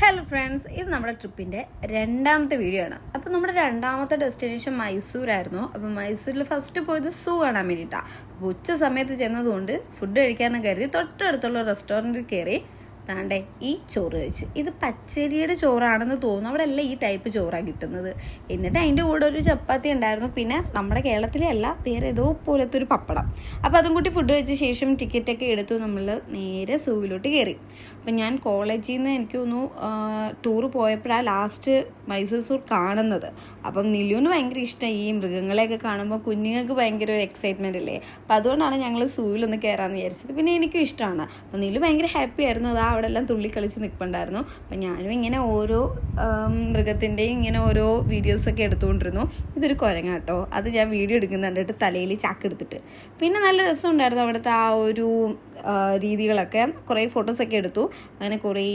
Hello friends, ഇത് നമ്മുടെ ട്രിപ്പിൻ്റെ രണ്ടാമത്തെ വീഡിയോ ആണ്. അപ്പോൾ നമ്മുടെ രണ്ടാമത്തെ ഡെസ്റ്റിനേഷൻ മൈസൂരായിരുന്നു. അപ്പോൾ മൈസൂരിൽ ഫസ്റ്റ് പോയത് സൂ കാണാൻ വേണ്ടിയിട്ടാണ്. അപ്പോൾ ഉച്ച സമയത്ത് ചെന്നതുകൊണ്ട് ഫുഡ് കഴിക്കാമെന്ന് കരുതി തൊട്ടടുത്തുള്ള റെസ്റ്റോറൻറ്റിൽ കയറി താണ്ടെ ഈ ചോറ് കഴിച്ച്. ഇത് പച്ചരിയുടെ ചോറാണെന്ന് തോന്നുന്നു. അവിടെ എല്ലാം ഈ ടൈപ്പ് ചോറാണ് കിട്ടുന്നത്. എന്നിട്ട് അതിൻ്റെ കൂടെ ഒരു ചപ്പാത്തി ഉണ്ടായിരുന്നു. പിന്നെ നമ്മുടെ കേരളത്തിലെ അല്ല, വേറെ ഏതോ പോലത്തെ ഒരു പപ്പടം. അപ്പോൾ അതും കൂട്ടി ഫുഡ് കഴിച്ച ശേഷം ടിക്കറ്റൊക്കെ എടുത്തു നമ്മൾ നേരെ സൂവിലോട്ട് കയറി. അപ്പം ഞാൻ കോളേജിൽ നിന്ന് എനിക്ക് തോന്നുന്നു ടൂറ് പോയപ്പോഴാണ് ലാസ്റ്റ് മൈസൂർ സൂ കാണുന്നത്. അപ്പം നിലുവിന് ഭയങ്കര ഇഷ്ടമായി ഈ മൃഗങ്ങളെയൊക്കെ കാണുമ്പോൾ. കുഞ്ഞുങ്ങൾക്ക് ഭയങ്കര ഒരു എക്സൈറ്റ്മെൻ്റ് അല്ലേ. അപ്പോൾ അതുകൊണ്ടാണ് ഞങ്ങൾ സൂവിലൊന്ന് കയറാമെന്ന് വിചാരിച്ചത്. പിന്നെ എനിക്കും ഇഷ്ടമാണ്. അപ്പോൾ നിലു ഭയങ്കര ഹാപ്പി ആയിരുന്നു. അതാ അവിടെ എല്ലാം തുള്ളി കളിച്ച് നിൽപ്പുണ്ടായിരുന്നു. അപ്പം ഞാനും ഇങ്ങനെ ഓരോ മൃഗത്തിൻ്റെയും ഇങ്ങനെ ഓരോ വീഡിയോസൊക്കെ എടുത്തുകൊണ്ടിരുന്നു. ഇതൊരു കുരങ്ങ കേട്ടോ. അത് ഞാൻ വീഡിയോ എടുക്കുന്ന കണ്ടിട്ട് തലയിൽ ചാക്കെടുത്തിട്ട്. പിന്നെ നല്ല രസമുണ്ടായിരുന്നു അവിടുത്തെ ആ ഒരു രീതികളൊക്കെ. കുറേ ഫോട്ടോസൊക്കെ എടുത്തു. അങ്ങനെ കുറേ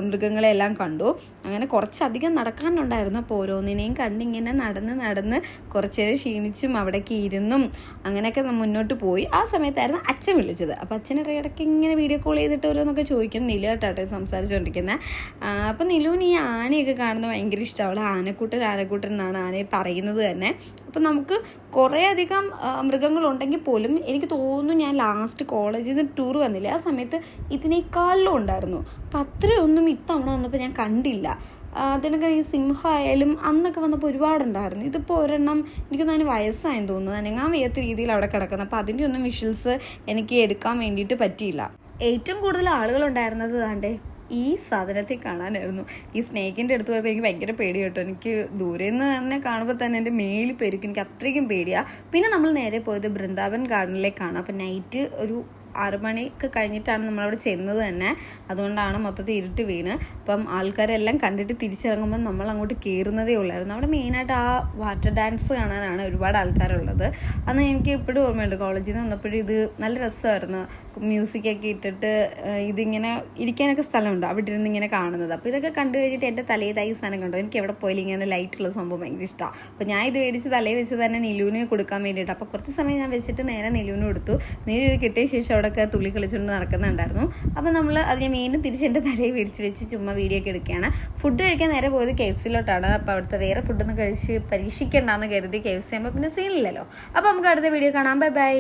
മൃഗങ്ങളെല്ലാം കണ്ടു. അങ്ങനെ കുറച്ചധികം നടക്കാനുണ്ടായിരുന്നു. അപ്പോൾ ഓരോന്നിനെയും കണ്ടിങ്ങനെ നടന്ന് കുറച്ച് നേരം ക്ഷീണിച്ചും അവിടേക്ക് ഇരുന്നും അങ്ങനെയൊക്കെ മുന്നോട്ട് പോയി. ആ സമയത്തായിരുന്നു അച്ഛൻ വിളിച്ചത്. അപ്പോൾ അച്ഛൻ ഇടയ്ക്ക് ഇങ്ങനെ വീഡിയോ കോൾ ചെയ്തിട്ട് ഓരോന്നൊക്കെ ചോദിക്കും. നിലു കേട്ടാട്ടെ സംസാരിച്ചുകൊണ്ടിരിക്കുന്നത്. അപ്പോൾ നിലുവിന് ഈ ആനയൊക്കെ കാണുന്നത് ഭയങ്കര ഇഷ്ടമാണ്. ആനക്കൂട്ടൻ എന്നാണ് ആനയെ പറയുന്നത് തന്നെ. അപ്പം നമുക്ക് കുറേ അധികം മൃഗങ്ങളുണ്ടെങ്കിൽ പോലും എനിക്ക് തോന്നുന്നു ഞാൻ ലാസ്റ്റ് കോളേജിൽ നിന്ന് ടൂർ വന്നില്ലേ, ആ സമയത്ത് ഇതിനേക്കാളിലും ഉണ്ടായിരുന്നു. അപ്പം അത്രയൊന്നും ഇത്തവണ വന്നപ്പോൾ ഞാൻ കണ്ടില്ല. അതിനൊക്കെ ഈ സിംഹമായാലും അന്നൊക്കെ വന്നപ്പോൾ ഒരുപാടുണ്ടായിരുന്നു. ഇതിപ്പോൾ ഒരെണ്ണം എനിക്കൊന്നും അതിന് വയസ്സായെന്ന് തോന്നുന്നു. അനങ്ങാൻ വയ്യാത്ത രീതിയിൽ അവിടെ കിടക്കുന്നത്. അപ്പോൾ അതിൻ്റെ ഒന്നും വിഷ്വൽസ് എനിക്ക് എടുക്കാൻ വേണ്ടിയിട്ട് പറ്റിയില്ല. ഏറ്റവും കൂടുതൽ ആളുകളുണ്ടായിരുന്നത് താണ്ടേ ഈ സാധനത്തെ കാണാനായിരുന്നു. ഈ സ്നേക്കിൻ്റെ അടുത്ത് പോയപ്പോൾ എനിക്ക് ഭയങ്കര പേടി കേട്ടോ. എനിക്ക് ദൂരെ നിന്ന് തന്നെ കാണുമ്പോൾ തന്നെ എൻ്റെ മേലിൽ പെരുക്കും. എനിക്ക് അത്രയ്ക്കും പേടിയാണ്. പിന്നെ നമ്മൾ നേരെ പോയത് ബൃന്ദാവൻ ഗാർഡനിലേക്കാണ്. അപ്പം നൈറ്റ് ഒരു 6 മണിയൊക്കെ കഴിഞ്ഞിട്ടാണ് നമ്മളവിടെ ചെന്നത് തന്നെ. അതുകൊണ്ടാണ് മൊത്തത്തിൽ ഇരുട്ട് വീണ്. അപ്പം ആൾക്കാരെല്ലാം കണ്ടിട്ട് തിരിച്ചിറങ്ങുമ്പോൾ നമ്മൾ അങ്ങോട്ട് കയറുന്നതേ ഉള്ളായിരുന്നു. അവിടെ മെയിനായിട്ട് ആ വാട്ടർ ഡാൻസ് കാണാനാണ് ഒരുപാട് ആൾക്കാരുള്ളത്. അന്ന് എനിക്ക് ഇപ്പോഴും ഓർമ്മയുണ്ട്, കോളേജിൽ നിന്ന് വന്നപ്പോഴും ഇത് നല്ല രസമായിരുന്നു. മ്യൂസിക്കൊക്കെ ഇട്ടിട്ട് ഇതിങ്ങനെ ഇരിക്കാനൊക്കെ സ്ഥലമുണ്ട്, അവിടെ ഇരുന്ന് ഇങ്ങനെ കാണുന്നത്. അപ്പോൾ ഇതൊക്കെ കണ്ടു കഴിഞ്ഞിട്ട് എൻ്റെ തലേതായി സാധനം കണ്ടു. എനിക്ക് എവിടെ പോയാലും ഇങ്ങനെ ലൈറ്റുള്ള സംഭവം ഭയങ്കര ഇഷ്ടമാണ്. അപ്പോൾ ഞാൻ ഇത് മേടിച്ച് തലയിൽ വെച്ച് തന്നെ നിലുവിന് കൊടുക്കാൻ വേണ്ടിയിട്ട്. അപ്പോൾ കുറച്ച് സമയം ഞാൻ വെച്ചിട്ട് നേരെ നിലുവിന് കൊടുത്തു. നീലു ഇത് കിട്ടിയ ശേഷം അവിടെയൊക്കെ തുള്ളി കളിച്ചുകൊണ്ട് നടക്കുന്നുണ്ടായിരുന്നു. അപ്പോൾ നമ്മൾ അത് ഞാൻ വീണ്ടും തിരിച്ച് എൻ്റെ തലയിൽ മേടിച്ച് വെച്ച് ചുമ്മാ വീഡിയോ ഒക്കെ എടുക്കുകയാണ്. ഫുഡ് കഴിക്കാൻ നേരെ പോയത് KFC-ലോട്ടാണ്. അപ്പോൾ അവിടുത്തെ വേറെ ഫുഡൊന്നും കഴിച്ച് പരീക്ഷിക്കേണ്ടെന്ന് കരുതി KFC ആകുമ്പോൾ പിന്നെ സീനില്ലല്ലോ. അപ്പോൾ നമുക്ക് അടുത്ത വീഡിയോ കാണാം. ബൈ.